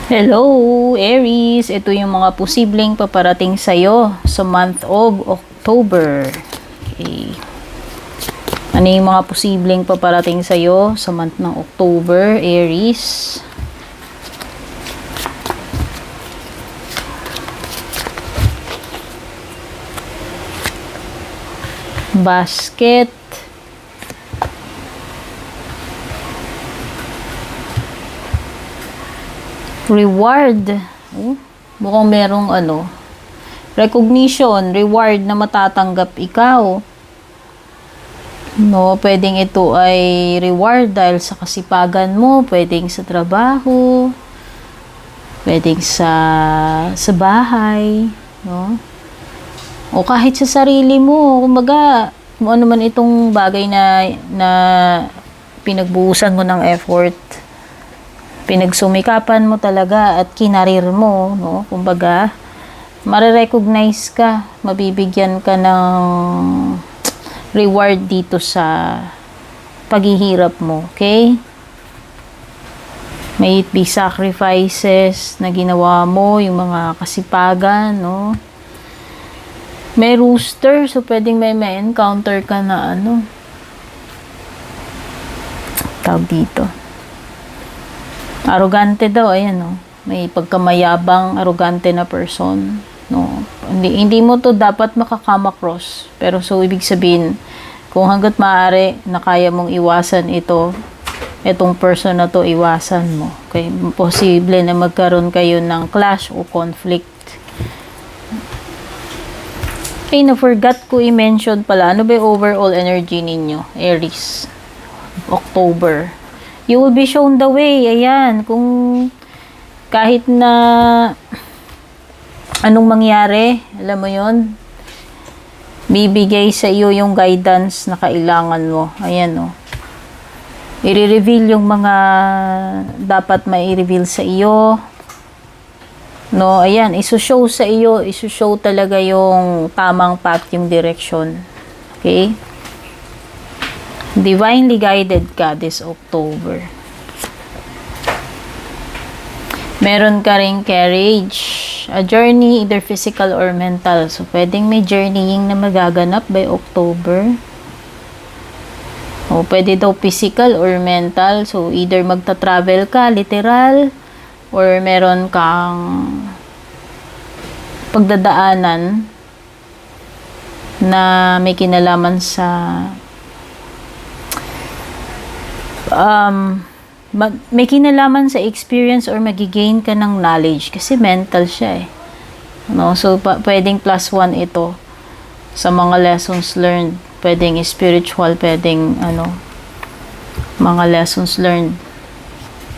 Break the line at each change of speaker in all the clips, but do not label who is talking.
Hello, Aries! Ito yung mga posibleng paparating sa'yo sa month of October. Okay. Ano yung mga posibleng paparating sa'yo sa month ng October, Aries? Basket. Reward. Mukhang merong recognition, reward na matatanggap ikaw. No, pwedeng ito ay reward dahil sa kasipagan mo, pwedeng sa trabaho, pwedeng sa bahay, no? O kahit sa sarili mo, kumbaga, kung ano man itong bagay na pinagbuhusan mo ng effort, pinagsumikapan mo talaga at kinarir mo, no? Kumbaga, mare-recognize ka, mabibigyan ka ng reward dito sa paghihirap mo, okay? May it be sacrifices na ginawa mo, yung mga kasipagan, no? May rooster, so pwedeng may encounter ka na tawag dito. Arrogante daw, ayan, no? May pagkamayabang, arrogante na person, no? Hindi mo to dapat makakama cross. Pero so, ibig sabihin, kung hanggat maaari na kaya mong iwasan itong person na to, iwasan mo. Okay? Posible na magkaroon kayo ng clash o conflict. Okay, na-forgot ko i-mention pala. Ano ba yung overall energy ninyo, Aries? October. You will be shown the way. Ayan. Kung kahit na anong mangyari, alam mo yon, bibigay sa iyo yung guidance na kailangan mo. Ayan, i-reveal yung mga dapat mai-reveal sa iyo. No, ayan, isushow sa iyo, isushow talaga yung tamang path, yung direction. Okay? Divinely guided ka this October. Meron ka ring carriage, a journey, either physical or mental. So, pwedeng may journeying na magaganap by October. O, pwede daw physical or mental. So, either magta-travel ka, literal, or meron kang pagdadaanan na may kinalaman sa may kinalaman sa experience or magigain ka ng knowledge kasi mental siya no? So pwedeng +1 ito sa mga lessons learned, pwedeng spiritual, pwedeng mga lessons learned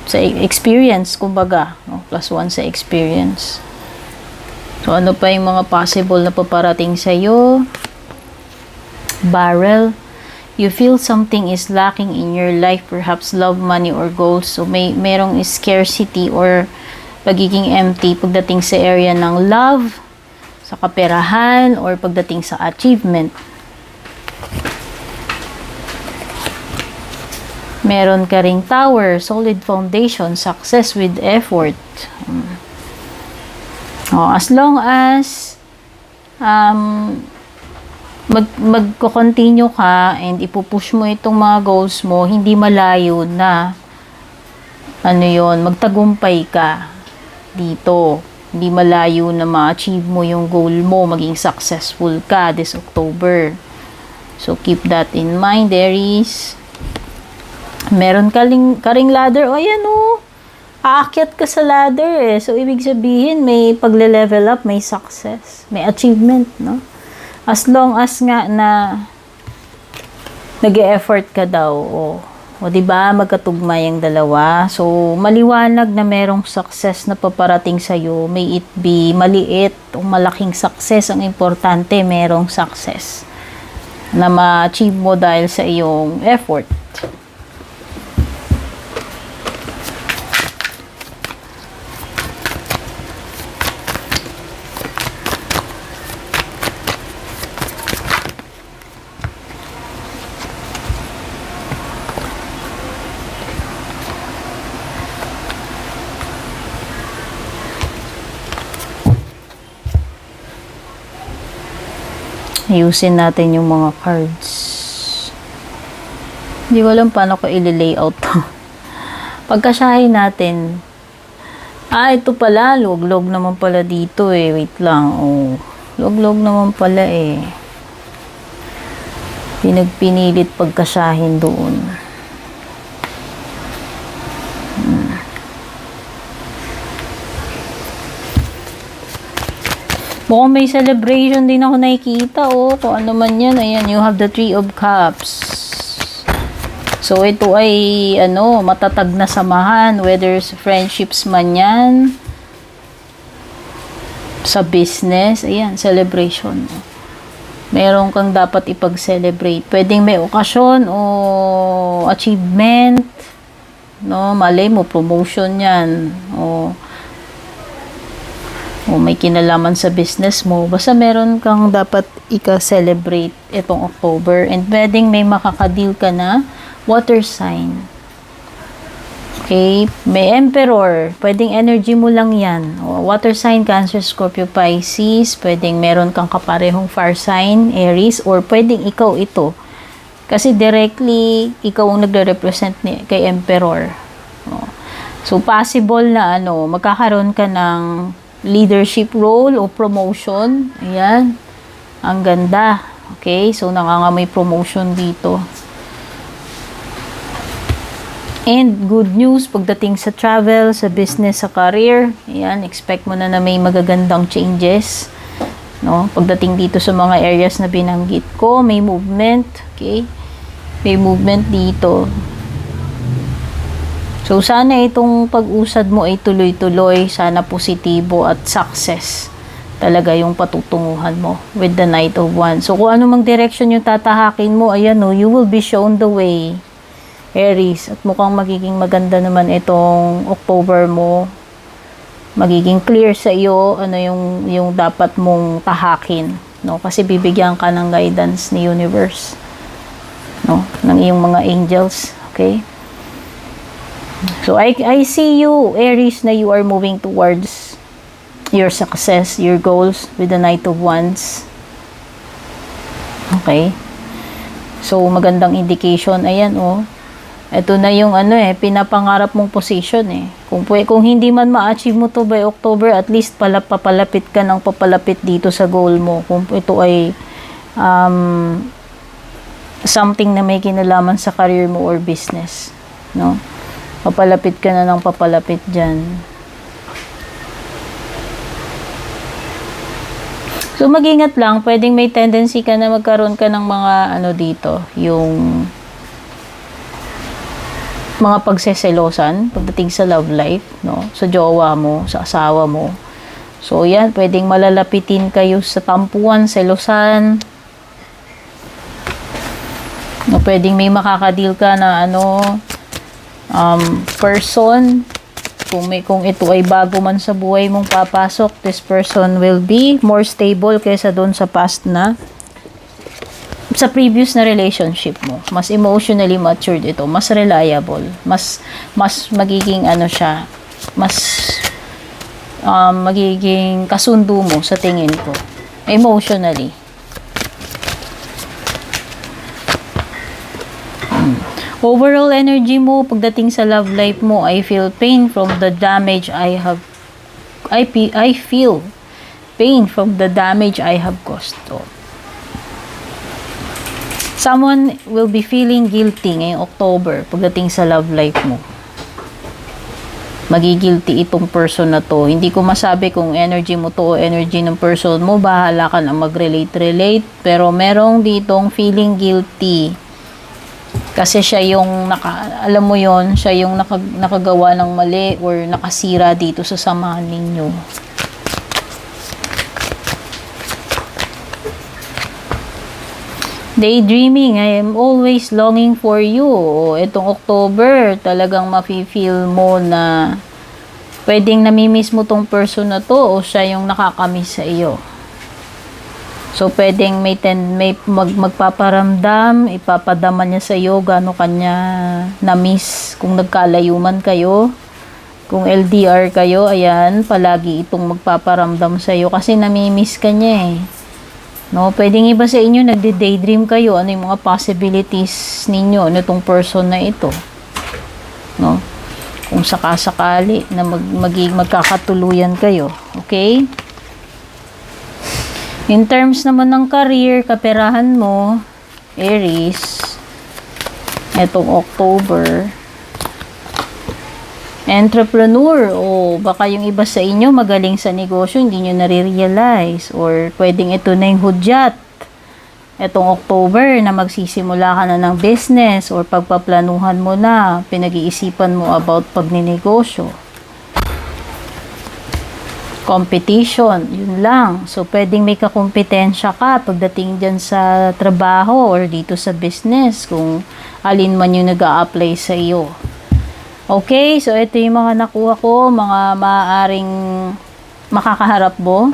sa experience, kumbaga, no? +1 sa experience. So ano pa yung mga possible na paparating sa iyo? Barrel. You feel something is lacking in your life, perhaps love, money, or goals. So, merong scarcity or pagiging empty pagdating sa area ng love, sa kaperahan, or pagdating sa achievement. Meron ka ring tower, solid foundation, success with effort. As long as magko-continue ka and ipupush mo itong mga goals mo, hindi malayo na magtagumpay ka dito. Hindi malayo na ma-achieve mo yung goal mo, maging successful ka this October. So, keep that in mind, Aries. Meron ka ring ladder. O, ayan aakyat ka sa ladder So, ibig sabihin, may pagle-level up, may success, may achievement, no? As long as nga na nag-e-effort ka daw, o diba, magkatugma yung dalawa. So, maliwanag na merong success na paparating sa'yo. May it be maliit o malaking success. Ang importante, merong success na ma-achieve mo dahil sa iyong effort. Ayusin natin yung mga cards. Hindi ko alam paano ko i-layout to. Pagkasyahin natin. Ito pala. Log-log naman pala dito eh. Wait lang. Oh. Log-log naman pala eh. Pinagpinilit pagkasyahin doon. Mukhang may celebration din ako nakikita, oh. Kung ano man yan, ayan, you have the 3 of Cups. So, ito ay, matatag na samahan, whether friendships man yan, sa business, ayan, celebration. Meron kang dapat ipag-celebrate. Pwedeng may okasyon o achievement, no? Malay mo, promotion yan, o may kinalaman sa business mo. Basta meron kang dapat ika-celebrate itong October. And pwedeng may makakadeal ka na water sign. Okay? May Emperor. Pwedeng energy mo lang yan. Water sign, Cancer, Scorpio, Pisces. Pwedeng meron kang kaparehong fire sign, Aries. Or pwedeng ikaw ito. Kasi directly, ikaw ang nagre-represent kay Emperor. So, possible na magkakaroon ka ng leadership role o promotion. Ayan. Ang ganda. Okay? So, nangangamoy promotion dito. And good news pagdating sa travel, sa business, sa career. Ayan. Expect mo na may magagandang changes. No? Pagdating dito sa mga areas na binanggit ko, may movement. Okay? May movement dito. So, sana itong pag-usad mo ay tuloy-tuloy, sana positibo at success talaga yung patutunguhan mo with the Knight of Wands. So, kung ano mang direction yung tatahakin mo, ayan you will be shown the way, Aries. At mukhang magiging maganda naman itong October mo. Magiging clear sa iyo yung dapat mong tahakin. No? Kasi bibigyan ka ng guidance ni Universe. No? Ng iyong mga angels. Okay? So, I see you, Aries, na you are moving towards your success, your goals with the Knight of Wands. Okay? So, magandang indication. Ayan, oh. Ito na yung pinapangarap mong position, eh. Kung hindi man ma-achieve mo to by October, at least papalapit ka ng papalapit dito sa goal mo. Kung ito ay something na may kinalaman sa career mo or business. No? Papalapit ka na ng papalapit dyan. So, mag-ingat lang. Pwedeng may tendency ka na magkaroon ka ng mga dito. Yung mga pagseselosan pagdating sa love life. No? Sa jowa mo, sa asawa mo. So, yan. Pwedeng malalapitin kayo sa tampuan, selosan. No, pwedeng may makakadil ka na person, kung ito ay bago man sa buhay mong papasok, this person will be more stable kaysa doon sa past na sa previous na relationship mo. Mas emotionally matured ito, mas reliable, mas magiging siya, mas magiging kasundo mo sa tingin ko emotionally. Overall energy mo pagdating sa love life mo, I feel pain from the damage I feel pain from the damage I have caused. So, someone will be feeling guilty ngayong October pagdating sa love life mo. Magigilty itong person na to. Hindi ko masabi kung energy mo to o energy ng person mo. Bahala ka na mag-relate. Pero merong ditong feeling guilty. Kasi siya yung alam mo yon, siya yung nakagawa ng mali or nakasira dito sa samahan ninyo. Daydreaming, I am always longing for you. Itong October, talagang mafe-feel mo na pwedeng namimiss mo tong person na to o siya yung nakakamiss sa iyo. So, pwedeng may magpaparamdam, ipapadama niya sa iyo, gaano kanya na-miss. Kung nagkalayuman kayo, kung LDR kayo, ayan, palagi itong magpaparamdam sa iyo kasi namimiss ka niya eh. No, pwedeng iba sa inyo nagde-daydream kayo, ano yung mga possibilities ninyo nitong person na ito. No? Kung sakasakali na magkakatuluyan kayo. Okay? In terms naman ng career, kaperahan mo, Aries, etong October, entrepreneur, o baka yung iba sa inyo magaling sa negosyo, hindi nyo nare-realize, or pwedeng ito na yung hudyat, etong October, na magsisimula ka na ng business, or pagpaplanuhan mo na, pinag-iisipan mo about pagninegosyo. Competition, yun lang. So, pwedeng may kakompetensya ka pagdating dyan sa trabaho or dito sa business, kung alin man yung nag-a-apply sa iyo. Okay, so ito yung mga nakuha ko, mga maaaring makakaharap mo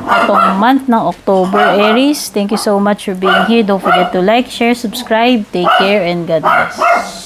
atong month ng October, Aries. Thank you so much for being here. Don't forget to like, share, subscribe. Take care and God bless.